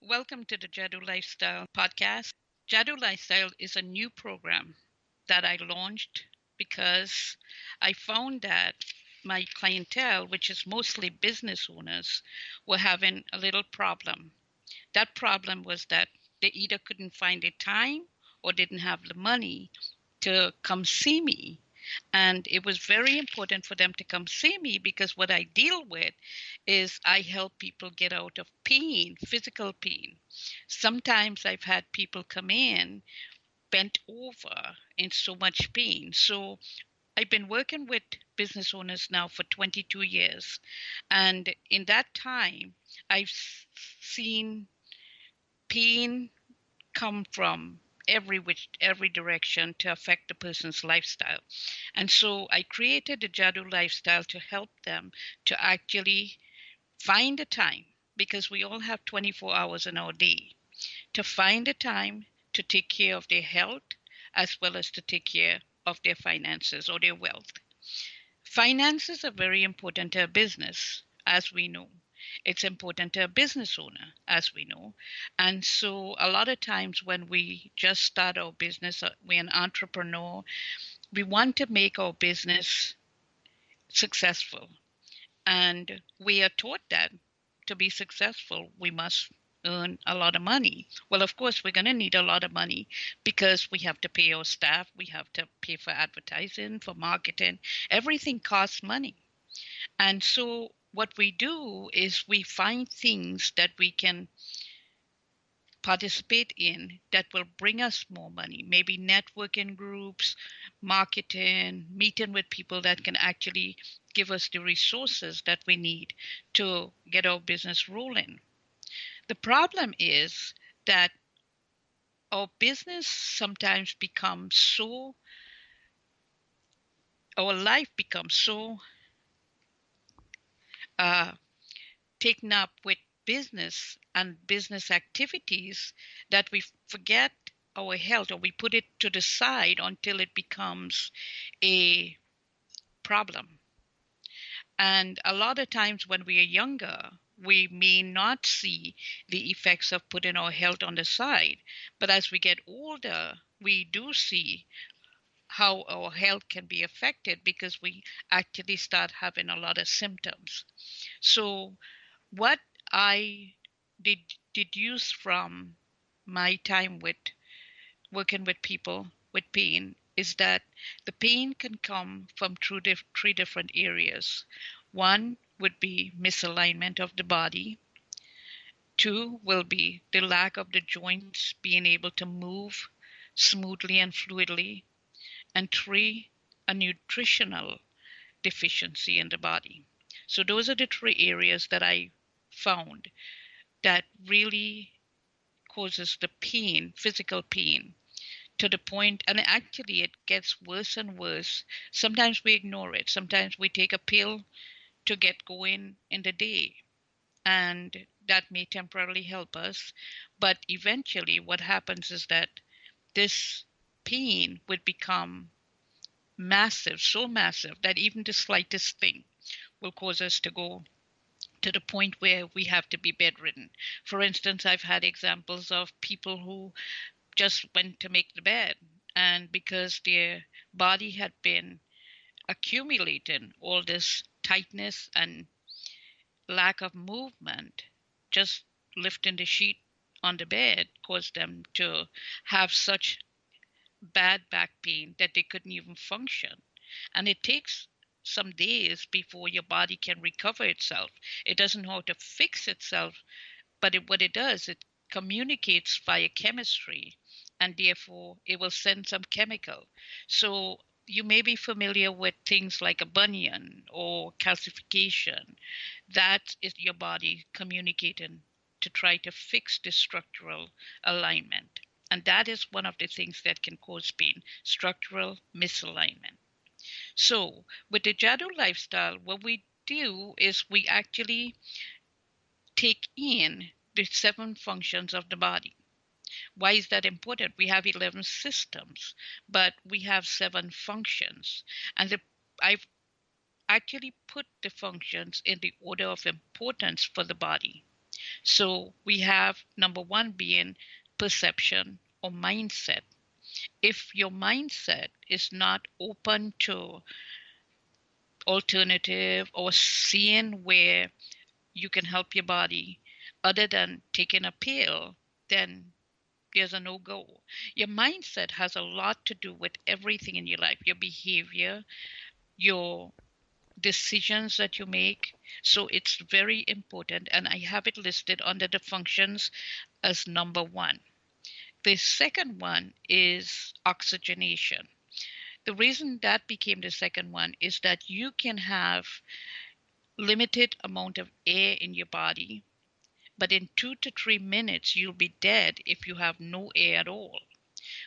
Welcome to the JADU Lifestyle podcast. JADU Lifestyle is a new program that I launched because I found that my clientele, which is mostly business owners, were having a little problem. That problem was that they either couldn't find the time or didn't have the money to come see me. And it was very important for them to come see me because what I deal with is I help people get out of pain, physical pain. Sometimes I've had people come in bent over in so much pain. So I've been working with business owners now for 22 years. And in that time, I've seen pain come from every direction to affect the person's lifestyle. And so I created the JADU lifestyle to help them to actually find the time, because we all have 24 hours in our day, to find the time to take care of their health as well as to take care of their finances or their wealth. Finances are very important to a business, as we know. It's important to a business owner, as we know. And so, a lot of times when we just start our business, we're an entrepreneur, we want to make our business successful. And we are taught that to be successful, we must earn a lot of money. Well, of course, we're going to need a lot of money because we have to pay our staff, we have to pay for advertising, for marketing. Everything costs money. And so, what we do is we find things that we can participate in that will bring us more money. Maybe networking groups, marketing, meeting with people that can actually give us the resources that we need to get our business rolling. The problem is that our business sometimes becomes so, our life becomes so uh, taken up with business and business activities that we forget our health, or we put it to the side until it becomes a problem. And a lot of times when we are younger, we may not see the effects of putting our health on the side. But as we get older, we do see how our health can be affected because we actually start having a lot of symptoms. So, what I did deduce from my time with working with people with pain is that the pain can come from three different areas. One would be misalignment of the body. Two will be the lack of the joints being able to move smoothly and fluidly. And three, a nutritional deficiency in the body. So those are the three areas that I found that really causes the pain, physical pain, to the point, and actually it gets worse and worse. Sometimes we ignore it. Sometimes we take a pill to get going in the day, and that may temporarily help us. But eventually, what happens is that this pain would become massive, so massive that even the slightest thing will cause us to go to the point where we have to be bedridden. For instance, I've had examples of people who just went to make the bed, and because their body had been accumulating all this tightness and lack of movement, just lifting the sheet on the bed caused them to have such bad back pain that they couldn't even function. And it takes some days before your body can recover itself. It doesn't know how to fix itself, but what it does, it communicates via chemistry, and therefore it will send some chemical. So you may be familiar with things like a bunion or calcification. That is your body communicating to try to fix the structural alignment. And that is one of the things that can cause pain, structural misalignment. So with the JADO lifestyle, what we do is we actually take in the 7 functions of the body. Why is that important? We have 11 systems, but we have 7 functions. And I've actually put the functions in the order of importance for the body. So we have number one being perception or mindset. If your mindset is not open to alternative or seeing where you can help your body other than taking a pill, then there's a no go. Your mindset has a lot to do with everything in your life, your behavior, your decisions that you make. So it's very important, and I have it listed under the functions as number one. The second one is oxygenation. The reason that became the second one is that you can have limited amount of air in your body, but in 2 to 3 minutes you'll be dead if you have no air at all.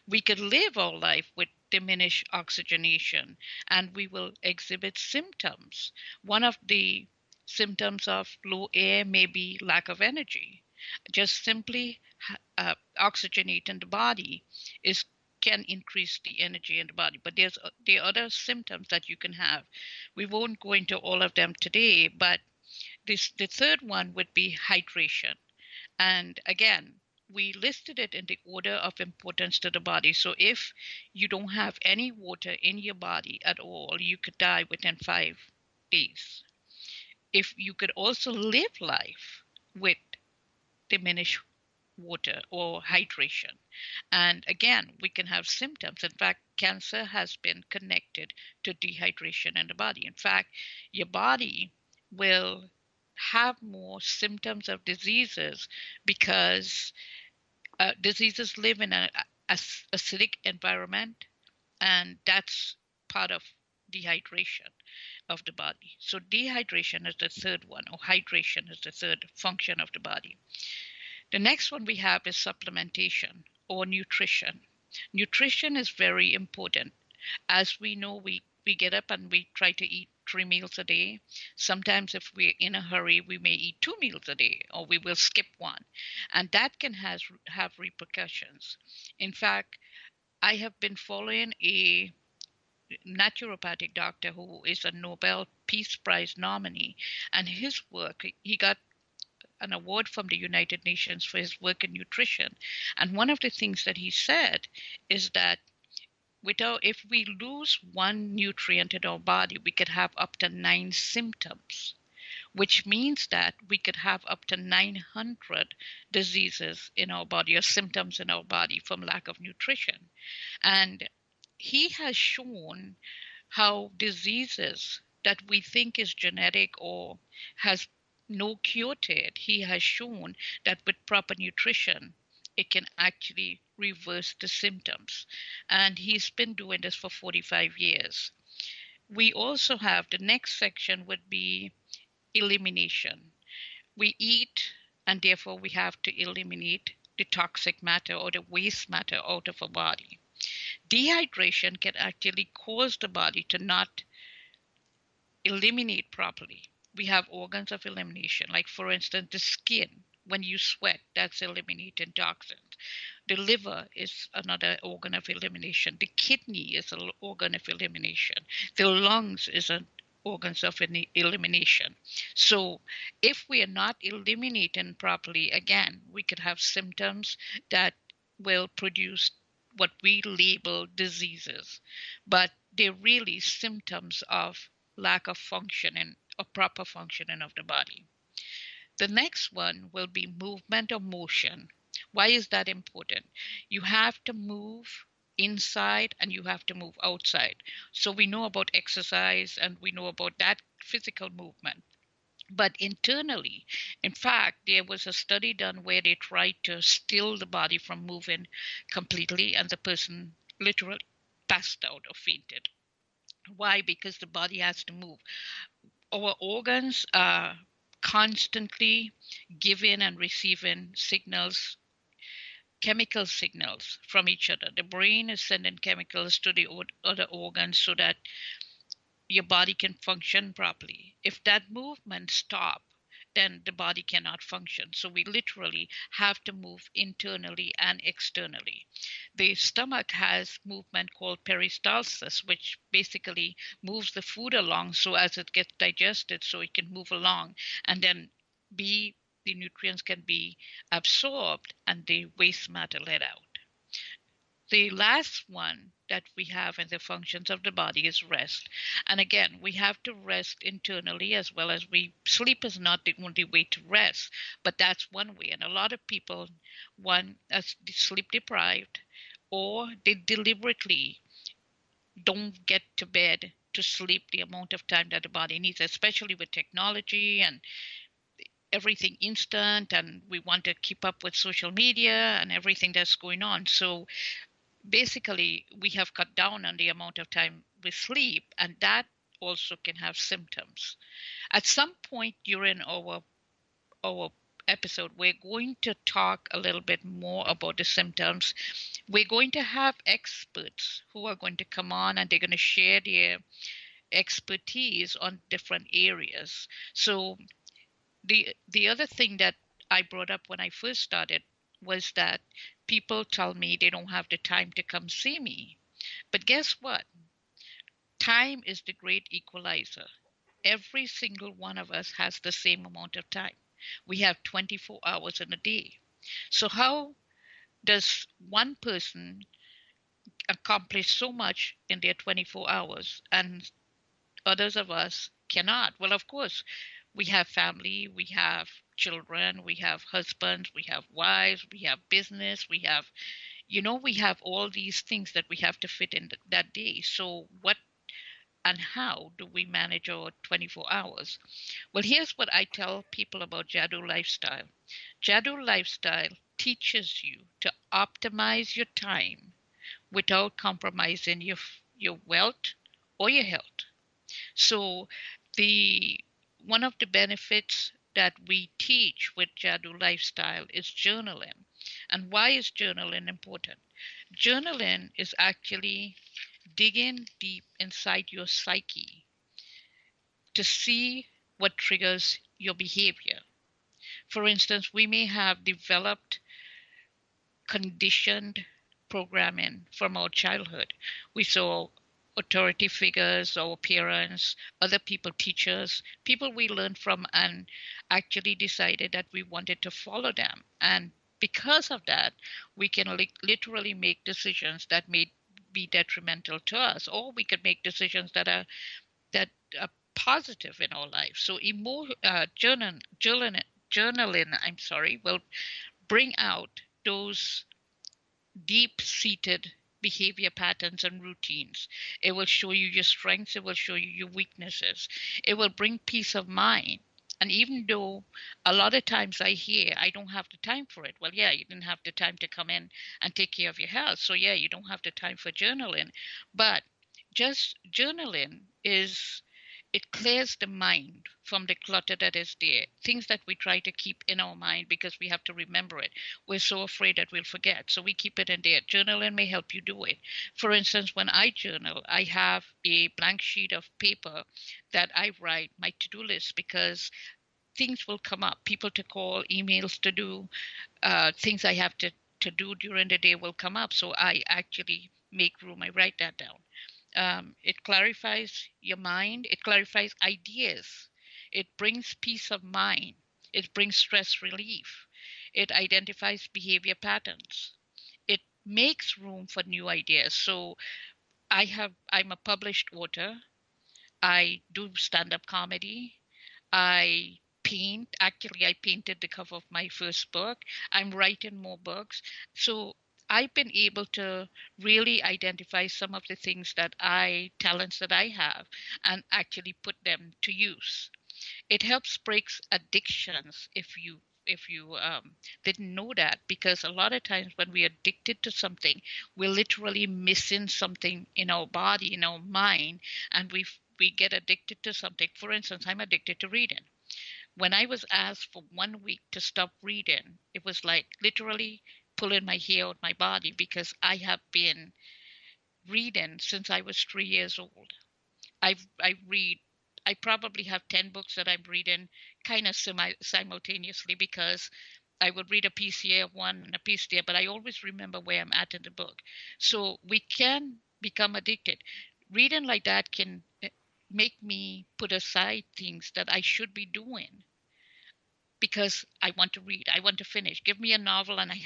We could live our life with diminished oxygenation and we will exhibit symptoms. One of the symptoms of low air may be lack of energy. Just simply oxygenating the body is can increase the energy in the body. But there's the other symptoms that you can have. We won't go into all of them today, but the third one would be hydration. And again, we listed it in the order of importance to the body. So if you don't have any water in your body at all, you could die within 5 days. If you could also live life with diminished water or hydration. And again, we can have symptoms. In fact, cancer has been connected to dehydration in the body. In fact, your body will have more symptoms of diseases because diseases live in an acidic environment, and that's part of dehydration of the body. So dehydration is the third one, or hydration is the third function of the body. The next one we have is supplementation or nutrition. Nutrition is very important. As we know, we get up and we try to eat 3 meals a day. Sometimes, if we're in a hurry, we may eat 2 meals a day or we will skip one. And that can have repercussions. In fact, I have been following a naturopathic doctor who is a Nobel Peace Prize nominee, and his work, he got an award from the United Nations for his work in nutrition. And one of the things that he said is that if we lose one nutrient in our body, we could have up to 9 symptoms, which means that we could have up to 900 diseases in our body or symptoms in our body from lack of nutrition. And he has shown how diseases that we think is genetic or has no cure to it, he has shown that with proper nutrition, it can actually reverse the symptoms. And he's been doing this for 45 years. We also have the next section would be elimination. We eat, and therefore we have to eliminate the toxic matter or the waste matter out of our body. Dehydration can actually cause the body to not eliminate properly. We have organs of elimination, like for instance, the skin. When you sweat, that's eliminating toxins. The liver is another organ of elimination. The kidney is an organ of elimination. The lungs is an organ of elimination. So if we are not eliminating properly, again, we could have symptoms that will produce what we label diseases, but they're really symptoms of lack of functioning or proper functioning of the body. The next one will be movement or motion. Why is that important? You have to move inside and you have to move outside. So we know about exercise and we know about that physical movement. But internally, in fact, there was a study done where they tried to still the body from moving completely, and the person literally passed out or fainted. Why? Because the body has to move. Our organs are constantly giving and receiving signals, chemical signals from each other. The brain is sending chemicals to the other organs so that your body can function properly. If that movement stops, then the body cannot function. So we literally have to move internally and externally. The stomach has movement called peristalsis, which basically moves the food along so as it gets digested so it can move along and then be the nutrients can be absorbed and the waste matter let out. The last one that we have in the functions of the body is rest. And again, we have to rest internally as well as we sleep is not the only way to rest, but that's one way. And a lot of people, one, as sleep deprived, or they deliberately don't get to bed to sleep the amount of time that the body needs, especially with technology and everything instant, and we want to keep up with social media and everything that's going on. So basically, we have cut down on the amount of time we sleep, and that also can have symptoms. At some point during our episode, we're going to talk a little bit more about the symptoms. We're going to have experts who are going to come on and they're going to share their expertise on different areas. So the other thing that I brought up when I first started was that people tell me they don't have the time to come see me. But guess what? Time is the great equalizer. Every single one of us has the same amount of time. We have 24 hours in a day. So how does one person accomplish so much in their 24 hours and others of us cannot? Well, of course, we have family, we have children, we have husbands, we have wives, we have business, we have, we have all these things that we have to fit in that day. So what and how do we manage our 24 hours? Well, here's what I tell people about JADU lifestyle. JADU lifestyle teaches you to optimize your time without compromising your wealth or your health. So the one of the benefits that we teach with JADU lifestyle is journaling. And why is journaling important? Journaling is actually digging deep inside your psyche to see what triggers your behavior. For instance, we may have developed conditioned programming from our childhood. We saw authority figures, our parents, other people, teachers, people we learned from, and actually decided that we wanted to follow them. And because of that, we can literally make decisions that may be detrimental to us, or we could make decisions that are positive in our life. So journaling, will bring out those deep-seated behavior patterns and routines. It will show you your strengths. It will show you your weaknesses. It will bring peace of mind. And even though a lot of times I hear, I don't have the time for it. Well, yeah, you didn't have the time to come in and take care of your health. So, yeah, you don't have the time for journaling. But just journaling it clears the mind from the clutter that is there. Things that we try to keep in our mind because we have to remember it. We're so afraid that we'll forget. So we keep it in there. Journaling may help you do it. For instance, when I journal, I have a blank sheet of paper that I write my to-do list because things will come up. People to call, emails to do, things I have to do during the day will come up. So I actually make room. I write that down. It clarifies your mind. It clarifies ideas. It brings peace of mind. It brings stress relief. It identifies behavior patterns. It makes room for new ideas. So I'm a published author. I do stand-up comedy. I paint. Actually, I painted the cover of my first book. I'm writing more books. So I've been able to really identify some of the talents that I have, and actually put them to use. It helps breaks addictions if you didn't know that, because a lot of times when we're addicted to something, we're literally missing something in our body, in our mind, and we get addicted to something. For instance, I'm addicted to reading. When I was asked for 1 week to stop reading, it was like literally pulling my hair out my body, because I have been reading since I was 3 years old. I read. I probably have 10 books that I'm reading kind of simultaneously, because I would read a piece here, one, and a piece there, but I always remember where I'm at in the book. So we can become addicted. Reading like that can make me put aside things that I should be doing. because I want to read, I want to finish. Give me a novel and I